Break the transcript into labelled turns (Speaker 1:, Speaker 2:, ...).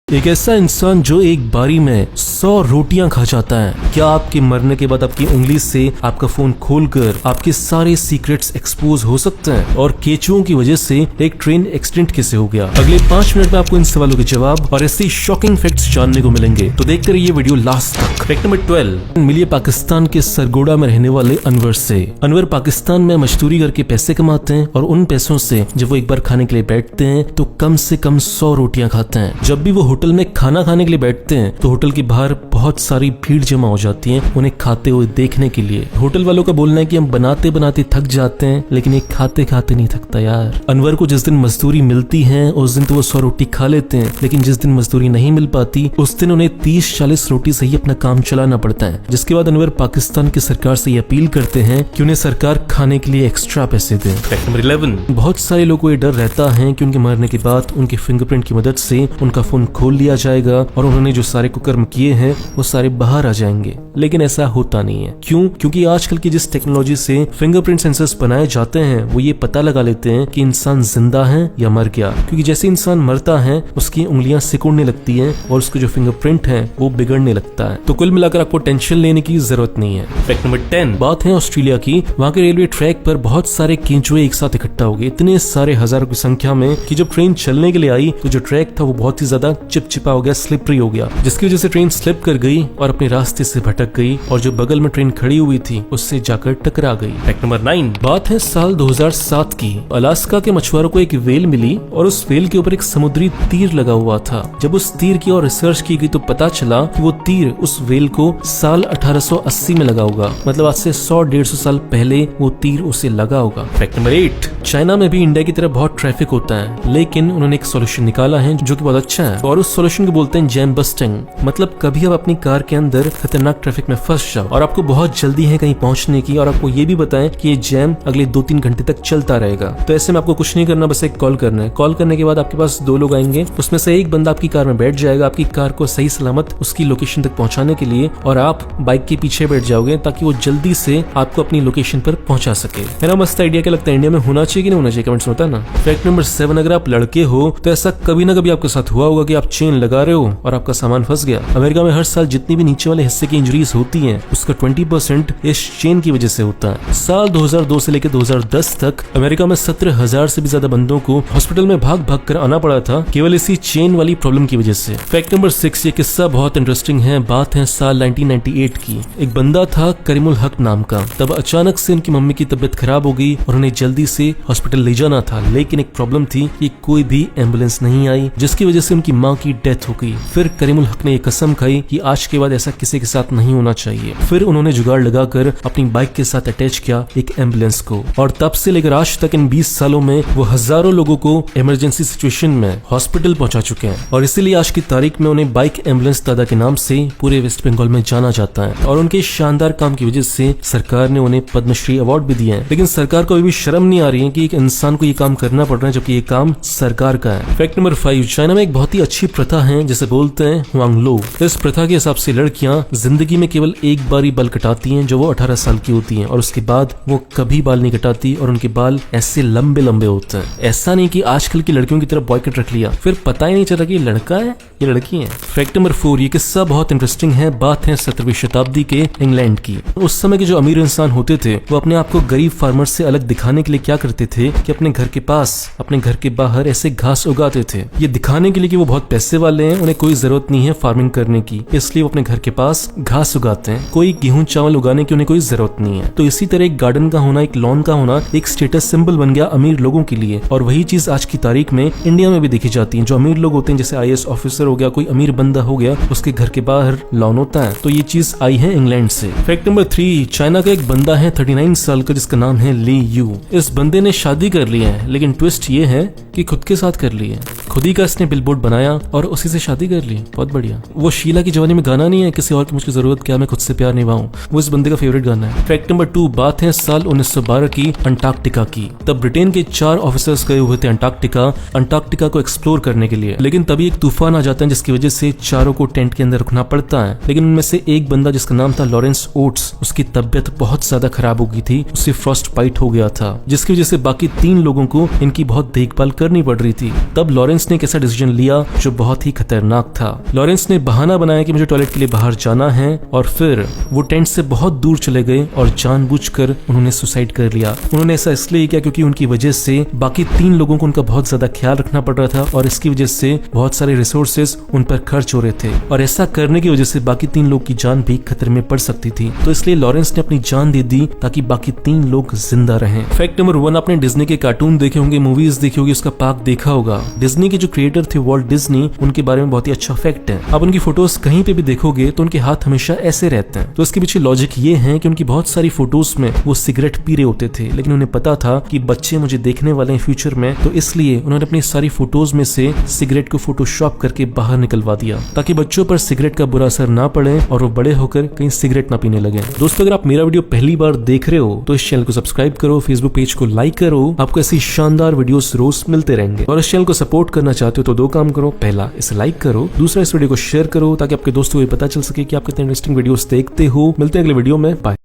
Speaker 1: एक ऐसा इंसान जो एक बारी में 100 रोटियां खा जाता है। क्या आपके मरने के बाद आपकी उंगली से आपका फोन खोलकर आपके सारे सीक्रेट्स एक्सपोज हो सकते हैं? और केचुओं की वजह से एक ट्रेन एक्सीडेंट कैसे हो गया? अगले 5 मिनट में आपको इन सवालों के जवाब और ऐसे शॉकिंग फैक्ट्स जानने को मिलेंगे, तो देखते रहिए वीडियो लास्ट तक। फैक्ट नंबर 12 मिलिए पाकिस्तान के सरगोड़ा में रहने वाले अनवर से। अनवर पाकिस्तान में मजदूरी करके पैसे कमाते हैं और उन पैसों से जब वो एक बार खाने के लिए बैठते हैं तो कम से कम 100 रोटियां खाते हैं। जब भी वो होटल में खाना खाने के लिए बैठते हैं तो होटल के बाहर बहुत सारी भीड़ जमा हो जाती है उन्हें खाते हुए देखने के लिए। होटल वालों का बोलना है कि हम बनाते बनाते थक जाते हैं, लेकिन ये खाते खाते नहीं थकता यार। अनवर को जिस दिन मजदूरी मिलती है उस दिन तो वो 100 रोटी खा लेते हैं, लेकिन जिस दिन मजदूरी नहीं मिल पाती उस दिन उन्हें 30-40 रोटी से ही अपना काम चलाना पड़ता है। जिसके बाद अनवर पाकिस्तान की सरकार से ये अपील करते हैं कि उन्हें सरकार खाने के लिए एक्स्ट्रा पैसे दे। फैक्ट नंबर 11 बहुत सारे लोगों को ये डर रहता है कि उनके मरने के बाद उनके फिंगरप्रिंट की मदद से उनका फोन खोल लिया जाएगा और उन्होंने जो सारे कुकर्म किए हैं वो सारे बाहर आ जाएंगे, लेकिन ऐसा होता नहीं है। क्यों? क्योंकि आजकल की जिस टेक्नोलॉजी से फिंगरप्रिंट सेंसर्स बनाए जाते हैं वो ये पता लगा लेते हैं कि इंसान जिंदा है या मर गया। क्योंकि जैसे इंसान मरता है उसकी उंगलियां सिकुड़ने लगती हैं और उसके जो फिंगरप्रिंट है वो बिगड़ने लगता है। तो कुल मिलाकर आपको टेंशन लेने की जरूरत नहीं है। फैक्ट नंबर 10 बात है ऑस्ट्रेलिया की। वहाँ के रेलवे ट्रैक पर बहुत सारे केंचुए एक साथ इकट्ठा हो गए, इतने सारे हजारों की संख्या में कि जब ट्रेन चलने के लिए आई तो जो ट्रैक था वो बहुत ही ज्यादा चिपचिपा हो गया, स्लिपरी हो गया, जिसकी वजह से ट्रेन स्लिप कर गई और अपने रास्ते से भटक गई और जो बगल में ट्रेन खड़ी हुई थी उससे जाकर टकरा गई। फैक्ट नंबर 9 बात है साल 2007 की। अलास्का के मछुआरों को एक व्हेल मिली और उस व्हेल के ऊपर एक समुद्री तीर लगा हुआ था। जब उस तीर की और रिसर्च की गई तो पता चला कि वो तीर उस व्हेल को साल 1880 में लगा होगा, मतलब आज से 100-150 साल पहले वो तीर उसे लगा होगा। फैक्ट नंबर 8 चाइना में भी इंडिया की तरह बहुत ट्रैफिक होता है, लेकिन उन्होंने एक सॉल्यूशन निकाला है जो कि बहुत अच्छा है और उस सॉल्यूशन को बोलते हैं जैम बस्टिंग। मतलब कभी आप अपनी कार के अंदर खतरनाक ट्रैफिक में फंस जाओ और आपको बहुत जल्दी है कहीं पहुंचने की और आपको ये भी बताएं कि ये जैम अगले 2-3 घंटे तक चलता रहेगा, तो ऐसे में आपको कुछ नहीं करना, बस एक कॉल करना है। कॉल करने के बाद आपके पास 2 लोग आएंगे, उसमें से एक बंदा आपकी कार में बैठ जाएगा आपकी कार को सही सलामत उसकी लोकेशन तक पहुंचाने के लिए, और आप बाइक के पीछे बैठ जाओगे ताकि वो जल्दी से आपको अपनी लोकेशन पर पहुंचा सके। मेरा मस्त आइडिया क्या लगता है? इंडिया में होना चाहिए कि नहीं होना चाहिए? कमेंट्स में बताना। फैक्ट नंबर 7 अगर आप लड़के हो तो ऐसा कभी ना कभी आपके साथ हुआ होगा कि आप चेन लगा रहे हो और आपका सामान फंस गया। अमेरिका में हर साल जितनी भी नीचे वाले हिस्से की इंजरीज होती हैं उसका 20% इस चेन की वजह से होता है। साल 2002 से लेकर 2010 तक अमेरिका में 17,000 से भी ज्यादा बंदों को हॉस्पिटल में भाग भाग कर आना पड़ा था केवल इसी चेन वाली प्रॉब्लम की वजह से। फैक्ट नंबर 6 ये किस्सा बहुत इंटरेस्टिंग है। बात है साल 1998 की। एक बंदा था करीमुल हक नाम का। तब अचानक से उनकी मम्मी की तबीयत खराब हो गई और उन्हें जल्दी से हॉस्पिटल ले जाना था, लेकिन एक प्रॉब्लम थी कि कोई भी एम्बुलेंस नहीं आई, जिसकी वजह से उनकी माँ की डेथ हो गई। फिर करीमुल हक ने ये कसम खाई कि आज के बाद ऐसा किसी के साथ नहीं होना चाहिए। फिर उन्होंने जुगाड़ लगाकर अपनी बाइक के साथ अटैच किया एक एम्बुलेंस को, और तब से लेकर आज तक इन 20 सालों में वो हजारों लोगों को इमरजेंसी सिचुएशन में हॉस्पिटल पहुंचा चुके हैं, और इसीलिए आज की तारीख में उन्हें बाइक एम्बुलेंस दादा के नाम से पूरे वेस्ट बंगाल में जाना जाता है। और उनके शानदार काम की वजह से सरकार ने उन्हें पद्मश्री अवार्ड भी दिए हैं। लेकिन सरकार को अभी भी शर्म नहीं आ रही है कि एक इंसान को ये काम करना पड़ रहा है जबकि ये काम सरकार का है। फैक्ट नंबर 5 चाइना में एक बहुत ही अच्छी प्रथा है जिसे बोलते हैं हुआंगलो। इस प्रथा के हिसाब से लड़कियां जिंदगी में केवल एक बार ही बाल कटाती हैं जो वो 18 साल की होती हैं, और उसके बाद वो कभी बाल नहीं कटाती और उनके बाल ऐसे लंबे लंबे होते हैं। ऐसा नहीं कि आजकल की लड़कियों की तरफ बॉयकट रख लिया, फिर पता ही नहीं चला कि ये लड़का है ये लड़की है। फैक्ट नंबर 4 ये किस्सा बहुत इंटरेस्टिंग है। बात है 17वीं शताब्दी के इंग्लैंड की। उस समय के जो अमीर इंसान होते थे वो अपने आप को गरीब फार्मर से अलग दिखाने के लिए क्या करते थे कि अपने घर के पास अपने घर के बाहर ऐसे घास उगाते थे, ये दिखाने के लिए कि वो बहुत पैसे वाले हैं, उन्हें कोई जरूरत नहीं है फार्मिंग करने की, इसलिए वो अपने घर के पास घास उगाते हैं। कोई गेहूं चावल उगाने की उन्हें कोई जरूरत नहीं है। तो इसी तरह एक गार्डन का होना, एक लॉन का होना एक स्टेटस सिंबल बन गया अमीर लोगों के लिए, और वही चीज आज की तारीख में इंडिया में भी देखी जाती है। जो अमीर लोग होते हैं जैसे IAS ऑफिसर हो गया, कोई अमीर बंदा हो गया, उसके घर के बाहर लॉन होता है। तो ये चीज आई है इंग्लैंड से। फैक्ट नंबर 3 चाइना का एक बंदा है 39 साल का जिसका नाम है ली यू। इस बंदे ने शादी कर ली है, लेकिन ट्विस्ट ये है कि खुद के साथ कर ली है। खुद ही का इसने बिलबोर्ड बनाया और उसी से शादी कर ली। बहुत बढ़िया। वो शीला की जवानी में में गाना नहीं है किसी और की मुझको जरूरत क्या, मैं खुद से प्यार निभाऊं, वो इस बंदे का फेवरेट गाना है। फैक्ट नंबर 2, बात है साल 1912 की अंटार्कटिका की। तब ब्रिटेन के 4 ऑफिसर्स गए हुए थे अंटार्कटिका को एक्सप्लोर करने के लिए, लेकिन तभी एक तूफान आ जाता है जिसकी वजह से चारों को टेंट के अंदर रुकना पड़ता है। लेकिन उनमें से एक बंदा जिसका नाम था लॉरेंस ओट्स, उसकी तबियत बहुत ज्यादा खराब हो गई थी, उसे फ्रॉस्ट बाइट हो गया था, जिसकी वजह से बाकी 3 लोगों को इनकी बहुत देखभाल करनी पड़ रही थी। तब लॉरेंस ने एक ऐसा डिसीजन लिया जो बहुत ही खतरनाक था। लॉरेंस ने बहाना बनाया कि मुझे टॉयलेट के लिए बाहर जाना है, और फिर वो टेंट से बहुत दूर चले गए और जानबूझकर उन्होंने सुसाइड कर लिया। उन्होंने ऐसा इसलिए किया क्योंकि उनकी वजह से बाकी 3 लोगों को उनका बहुत ज्यादा ख्याल रखना पड़ रहा था, और इसकी वजह से बहुत सारे रिसोर्सेज उन पर खर्च हो रहे थे, और ऐसा करने की वजह से बाकी 3 लोग की जान भी खतरे में पड़ सकती थी। तो इसलिए लॉरेंस ने अपनी जान दे दी ताकि बाकी 3 लोग जिंदा रहें। फैक्ट नंबर 1, आपने डिज्नी के कार्टून देखे होंगे, मूवीज देखी होगी, उसका पार्क देखा होगा। डिज्नी के जो क्रिएटर थे वॉल्ट डिज्नी, उनके बारे में बहुत ही अच्छा फैक्ट है। आप उनकी फोटोज कहीं पे भी देखोगे तो उनके हाथ हमेशा ऐसे रहते हैं। तो इसके पीछे लॉजिक ये है कि उनकी बहुत सारी फोटोज में वो सिगरेट पी रहे होते थे, लेकिन उन्हें पता था कि बच्चे मुझे देखने वाले हैं फ्यूचर में, तो इसलिए उन्होंने अपनी सारी फोटोज में से सिगरेट को फोटोशॉप करके बाहर निकलवा दिया ताकि बच्चों पर सिगरेट का बुरा असर ना पड़े और वो बड़े होकर कहीं सिगरेट ना पीने लगे। दोस्तों, अगर आप मेरा वीडियो पहली बार देख रहे हो तो इस चैनल को सब्सक्राइब करो, फेसबुक पेज को लाइक करो, आपको ऐसी शानदार वीडियोस रोज मिलते रहेंगे। और इस चैनल को सपोर्ट करना चाहते हो तो 2 काम करो, पहला इसे लाइक करो, दूसरा इस वीडियो को शेयर करो ताकि आपके दोस्तों को पता चल सके कि आप कितने इंटरेस्टिंग वीडियोस देखते हो। मिलते हैं अगले वीडियो में, बाय।